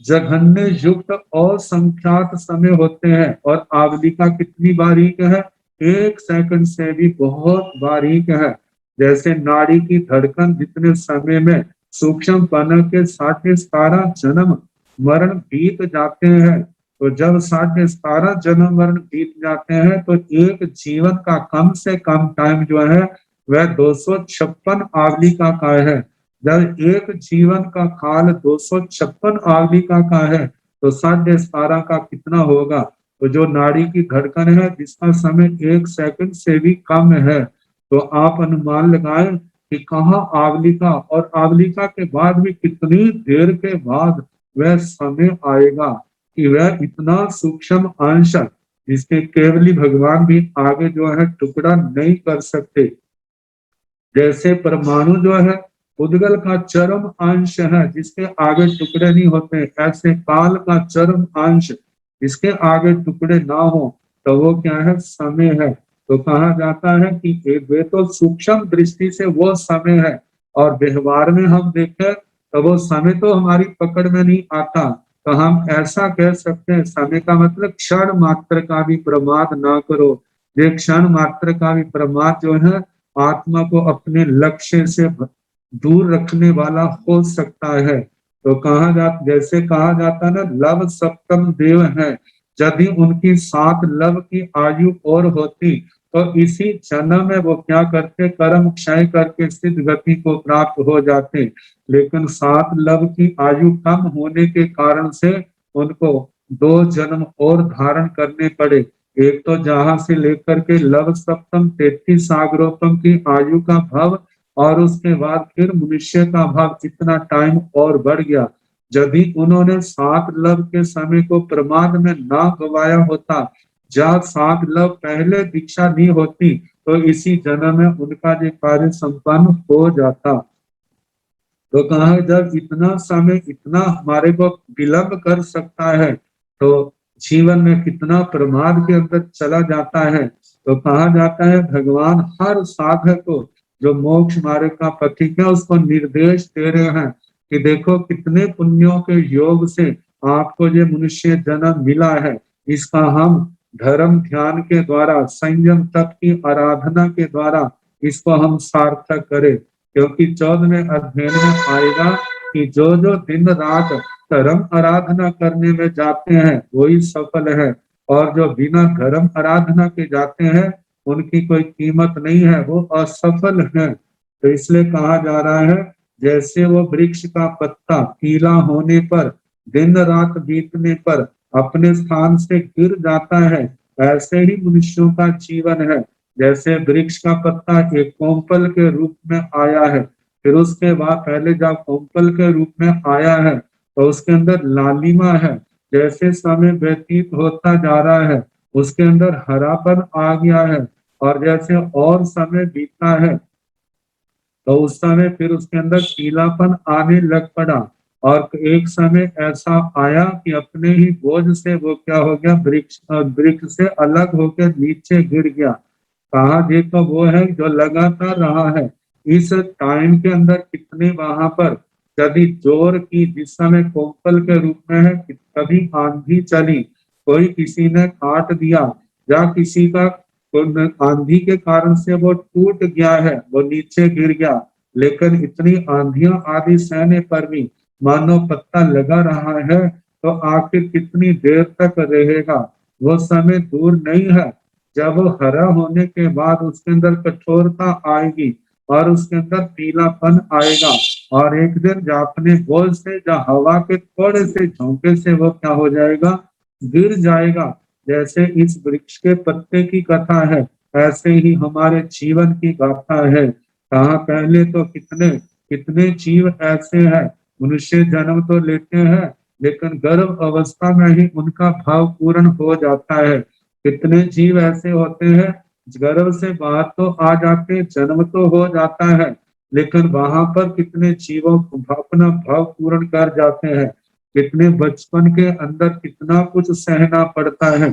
जघन्य युक्त असंख्यात समय होते हैं, और आवली का कितनी बारीक है, 1 सेकंड से भी बहुत बारीक है। जैसे नाड़ी की धड़कन जितने समय में सूक्ष्मपन के 17.5 जन्म मरण बीत जाते हैं। तो जब 17.5 जन्म मरण बीत जाते हैं तो एक जीवन का कम से कम टाइम जो है वह 256 आवलिका का है। जब एक जीवन का काल 256 आवलिका का है तो 17.5 का कितना होगा? तो जो नाड़ी की धड़कन है जिसका समय 1 सेकंड से भी कम है, तो आप अनुमान लगाएं कि कहाँ आवलिका, और आवलिका के बाद भी कितनी देर के बाद वह समय आएगा कि वह इतना सूक्ष्म अंश जिसके केवली भगवान भी आगे जो है टुकड़ा नहीं कर सकते। जैसे परमाणु जो है उद्गल का चरम अंश है जिसके आगे टुकड़े नहीं होते, ऐसे काल का चरम अंश जिसके आगे टुकड़े ना हो तो वो क्या है? समय है। तो कहा जाता है कि वे तो सूक्ष्म दृष्टि से वो समय है, और व्यवहार में हम देखें तो वो समय तो हमारी पकड़ में नहीं आता। तो हम ऐसा कह सकते हैं, समय का मतलब क्षण मात्र का भी प्रमाद ना करो। ये क्षण मात्र का भी प्रमाद जो है आत्मा को अपने लक्ष्य से दूर रखने वाला हो सकता है। तो जैसे कहा जाता ना, लव सप्तम देव है, यदि उनकी 7 लव की आयु और होती तो इसी जन्म में वो क्या करते? कर्म क्षय करके सिद्ध गति को प्राप्त हो जाते। लेकिन 7 लव की आयु कम होने के कारण से उनको 2 जन्म और धारण करने पड़े। एक तो जहां से लेकर के लव सप्तम 33 सागरोत्तम की आयु का भाव, और उसके बाद फिर मनुष्य का भाव, इतना टाइम और बढ़ गया। यदि उन्होंने 7 लव के समय को प्रमाद में ना गवाया होता, जब 7 लव पहले दीक्षा दी होती तो इसी जन्म में उनका ये कार्य संपन्न हो जाता। तो कहा जब इतना समय इतना हमारे को विलंब कर सकता है तो जीवन में कितना प्रमाद के अंदर चला जाता है। तो कहा जाता है भगवान हर साधक को, जो मोक्ष मार्ग का पथिक है, उसको निर्देश दे रहे हैं कि देखो कितने पुण्यों के योग से आपको ये मनुष्य जन्म मिला है। इसका हम धर्म ध्यान के द्वारा, संयम तप की आराधना के द्वारा इसको हम सार्थक करें। क्योंकि 14वें अध्ययन में आएगा कि जो जो दिन रात धर्म आराधना करने में जाते हैं वही सफल है, और जो बिना धर्म आराधना के जाते हैं उनकी कोई कीमत नहीं है, वो असफल है। तो इसलिए कहा जा रहा है जैसे वो वृक्ष का पत्ता पीला होने पर, दिन रात बीतने पर अपने स्थान से गिर जाता है, ऐसे ही मनुष्यों का जीवन है। जैसे वृक्ष का पत्ता एक कोम्पल के रूप में आया है, फिर उसके बाद पहले जब कोम्पल के रूप में आया है तो उसके अंदर लालिमा है। जैसे समय व्यतीत होता जा रहा है उसके अंदर हरापन आ गया है, और जैसे और समय बीता है तो उस समय फिर उसके अंदर पीलापन आने लग पड़ा, और एक समय ऐसा आया कि अपने ही बोझ से वो क्या हो गया? वृक्ष से अलग होकर नीचे गिर गया। कहा ये तो वो है जो लगातार रहा है। इस टाइम के अंदर कितने वहां पर यदि जोर की, जिस समय कोम्पल के रूप में है, कभी आंधी चली, कोई किसी ने काट दिया, या किसी का आंधी के कारण से वो टूट गया है, वो नीचे गिर गया, लेकिन इतनी आंधियां आदि सहने पर भी मानो पत्ता लगा रहा है, तो आखिर कितनी देर तक रहेगा? वो समय दूर नहीं है जब वो हरा होने के बाद उसके अंदर कठोरता आएगी और उसके अंदर पीलापन आएगा, और एक दिन जो अपने बोझ से, जो हवा के थोड़े से झोंके से वो क्या हो जाएगा? गिर जाएगा। जैसे इस वृक्ष के पत्ते की कथा है, ऐसे ही हमारे जीवन की गाथा है। कहा पहले तो कितने कितने जीव ऐसे हैं, मनुष्य जन्म तो लेते हैं लेकिन गर्भ अवस्था में ही उनका भाव पूर्ण हो जाता है। कितने जीव ऐसे होते हैं गर्भ से बाहर तो आ जाते, जन्म तो हो जाता है, लेकिन वहां पर कितने जीवों अपना भाव पूर्ण कर जाते हैं। कितने बचपन के अंदर कितना कुछ सहना पड़ता है,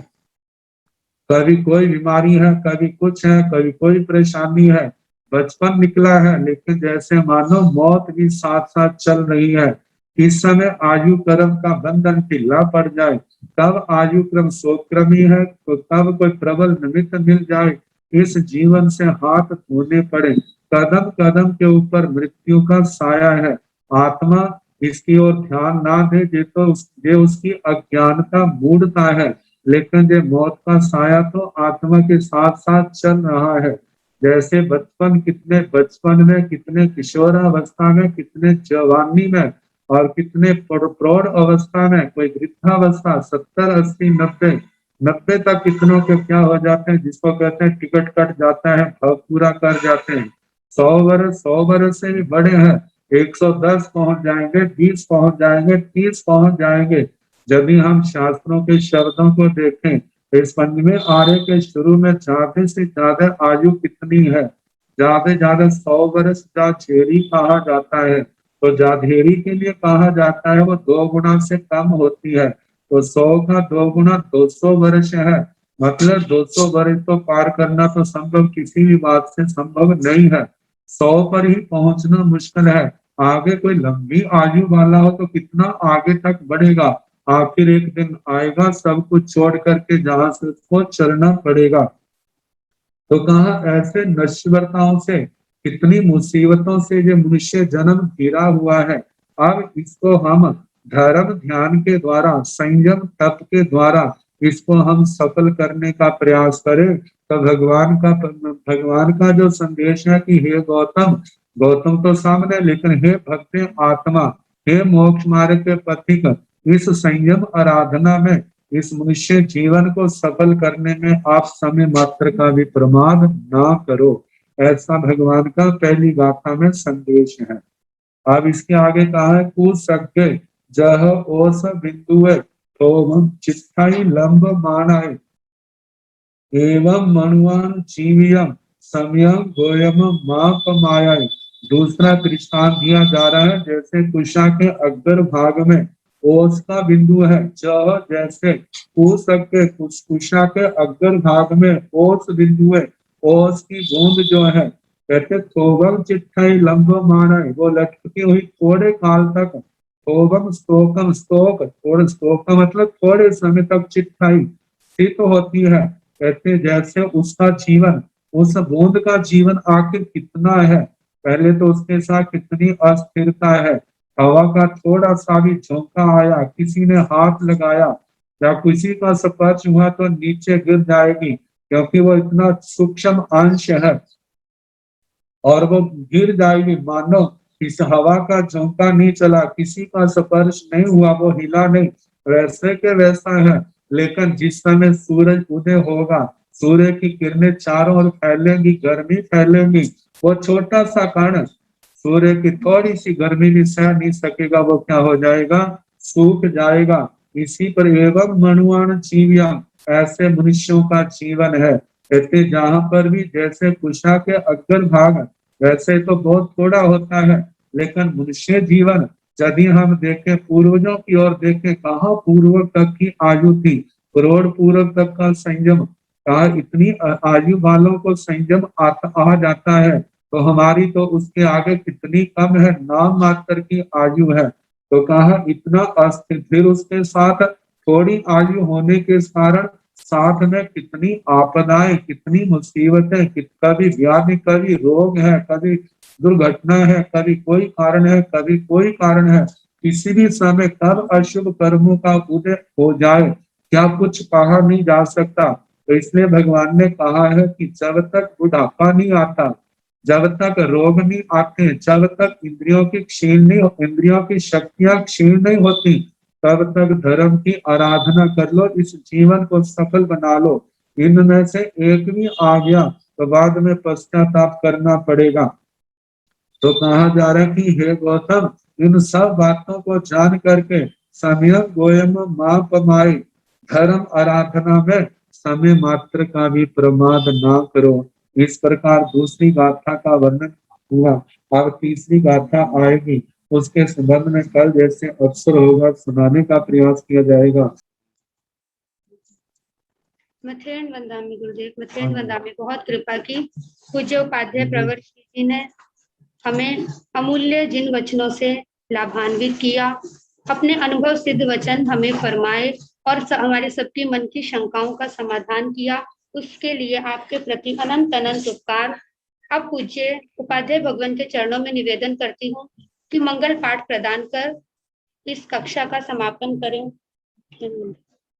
कभी कोई बीमारी है, कभी कुछ है, कभी कोई परेशानी है, बचपन निकला है लेकिन जैसे मानो मौत भी साथ साथ चल रही है। इस समय आयु क्रम का बंधन ढीला पड़ जाए, कब आयु क्रम सोक्रमी है तो कब कोई प्रबल निमित्त मिल जाए, इस जीवन से हाथ धोने पड़े। कदम कदम के ऊपर मृत्यु का साया है, आत्मा इसकी ओर ध्यान ना दे, ये उसकी अज्ञानता मूढ़ता है। लेकिन ये मौत का साया तो आत्मा के साथ साथ चल रहा है। जैसे बचपन में कितने किशोरावस्था में, कितने जवानी में, और कितने प्रौढ़ अवस्था में, कोई वृद्धावस्था 70, 80, 90 तक कितनों के क्या हो जाते हैं, जिसको कहते हैं टिकट कट जाता है, भाव पूरा कर जाते हैं। 100 वर्ष से भी बड़े हैं, 110 पहुंच जाएंगे, 20 पहुंच जाएंगे, 30 पहुंच जाएंगे। जब भी हम शास्त्रों के शब्दों को देखें, इस पंचवें आर्य के शुरू में ज्यादा से ज्यादा आयु कितनी है? ज्यादा ज्यादा 100 वर्ष जाधेरी कहा जाता है। तो जाधेरी के लिए कहा जाता है वो 2 गुना से कम होती है। तो 100 का 2 गुना 200 वर्ष है। मतलब 200 वर्ष तो पार करना तो संभव किसी भी बात से संभव नहीं है। 100 पर ही पहुंचना मुश्किल है। आगे कोई लंबी आयु वाला हो तो कितना आगे तक बढ़ेगा। आखिर एक दिन आएगा सब कुछ छोड़ करके जहां से उसको चलना पड़ेगा। तो कहा ऐसे नश्वरताओं से, कितनी मुसीबतों से ये मनुष्य जन्म घिरा हुआ है। अब इसको हम धर्म ध्यान के द्वारा, संयम तप के द्वारा इसको हम सफल करने का प्रयास करें। तो भगवान का जो संदेश है कि हे गौतम तो सामने, लेकिन हे भक्त आत्मा, हे मोक्ष मार्ग के पथिक, इस संयम आराधना में, इस मनुष्य जीवन को सफल करने में आप समय मात्र का भी प्रमाद ना करो। ऐसा भगवान का पहली गाथा में संदेश है। अब इसके आगे कहा है कुसज्ञ जह ओस बिंदुए थोम चित्थाई लंब मानाय एवं मनुआन जीवियम समयम गोयम माप मायाय। दूसरा दृष्टांत दिया जा रहा है, जैसे कुशा के अग्र भाग में ओस का बिंदु है, जह जैसे कुशा के अग्र भाग में ओस बिंदु है, ओस की बूंद जो है, कहते थोबम चिट्ठाई लंब मानाय, वो लटकती हुई थोड़े काल तक, थोबम स्तोकम स्तोक, थोड़े स्तोक का मतलब थोड़े समय तक चिट्ठाई स्थित होती है। कहते जैसे उसका जीवन, उस बूंद का जीवन आखिर कितना है। पहले तो उसके साथ कितनी अस्थिरता है। हवा का थोड़ा सा भी झोंका आया, किसी ने हाथ लगाया या किसी का स्पर्श हुआ तो नीचे गिर जाएगी, क्योंकि वो इतना सूक्ष्म अंश है और वो गिर जाएगी। मानो इस हवा का झोंका नहीं चला, किसी का स्पर्श नहीं हुआ, वो हिला नहीं, वैसे के वैसा है। लेकिन जिस समय सूरज उदय होगा, सूर्य की किरणें चारों ओर फैलेंगी, गर्मी फैलेंगी, वो छोटा सा कण सूर्य की थोड़ी सी गर्मी भी सह नहीं सकेगा, वो क्या हो जाएगा, सूख जाएगा। इसी पर एवं मनुआन जीविया, ऐसे मनुष्यों का जीवन है। कहते जहां पर भी जैसे कुशा के अग्र भाग, वैसे तो बहुत थोड़ा होता है, लेकिन मनुष्य जीवन यदि हम देखें, पूर्वजों की ओर देखें, कहाँ पूर्व तक की आयु थी, करोड़ पूर्व तक का संयम, कहा इतनी आयु वालों को संयम आ जाता है, तो हमारी तो उसके आगे कितनी कम है, नाम मात्र की आयु है। तो कहा इतना अस्थिर, फिर उसके साथ थोड़ी आयु होने के कारण साथ में कितनी आपदाएं, कितनी मुसीबतें, कभी व्याधि, कभी रोग है, कभी दुर्घटना है, कभी कोई कारण है, कभी कोई कारण है। किसी भी समय कब अशुभ कर्मों का उदय हो जाए क्या कुछ कहा नहीं जा सकता। तो इसलिए भगवान ने कहा है कि जब तक बुढ़ापा नहीं आता, जब तक रोग नहीं आते, जब तक इंद्रियों की इंद्रियों की शक्तियां क्षीण नहीं होती, तब तक धर्म की आराधना कर लो, इस जीवन को सफल बना लो। इनमें से एक भी आ गया तो बाद में पश्चाताप करना पड़ेगा। तो कहा जा रहा है कि हे गौतम, इन सब बातों को जान करके समय गोयम माप माए, धर्म आराधना में समय मात्र का भी प्रमाद ना करो। इस प्रकार दूसरी गाथा का वर्णन हुआ। अब तीसरी गाथा आएगी, उसके संबंध में कल जैसे अवसर होगा सुनाने का प्रयास किया जाएगा। मथेन वंदामी गुरुदेव, मथेन वंदामी, बहुत कृपा की। पूज्य उपाध्याय प्रवर जी ने हमें अमूल्य जिन वचनों से लाभान्वित किया, अपने अनुभव सिद्ध वचन हमें फरमाए और हमारे सबकी मन की शंकाओं का समाधान किया, उसके लिए आपके प्रति अनंत अनंत उपकार। अब पूज्य उपाध्याय भगवान के चरणों में निवेदन करती हूँ कि मंगल पाठ प्रदान कर इस कक्षा का समापन करें।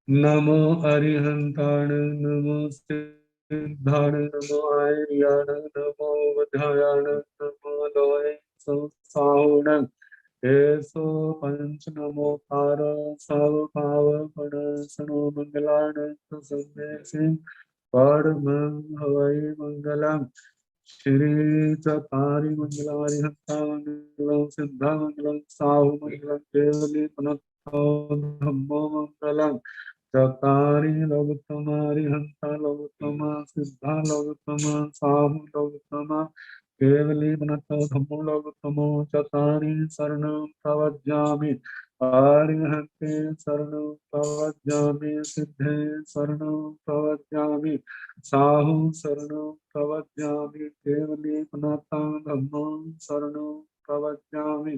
नमो अरिहंताण, नमो सिद्धाण, नमो आर्याण, नमो वधायाण, नमो लोय साहुण, एसो पंच नमो पार सब पाव पणसनो मंगलाण संदेशिं परम हवै मंगलम। श्री चतारि मंगलारि हंता मंगलम, सिद्धा मंगलम, साहु मंगलम, केवली पुनः धम्मो मंगलम। चतारि लोकोत्तमारि हंता लोकोत्तमा, सिद्धा लोकोत्तमा, साहु लोकोत्तमा, केवली पुनः धम्मो लोकोत्तमो। चतारि शरणं प्रवज्जामि, आर्यहन्ते शरणं प्रवज्जामि, सिद्धे शरणं प्रवज्जामि, साहु शरणं प्रवज्जामि, केवली पुनः धम्मं शरणं प्रवज्जामि।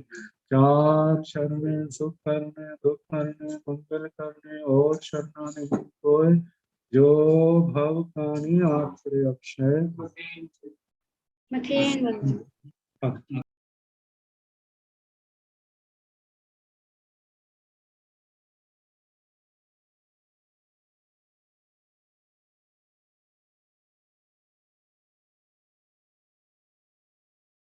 चार शरणे सुख करने, दुख करने, मंगल करने और शरणाने कोई, जो भव कानी आश्रय अक्षय। मथेन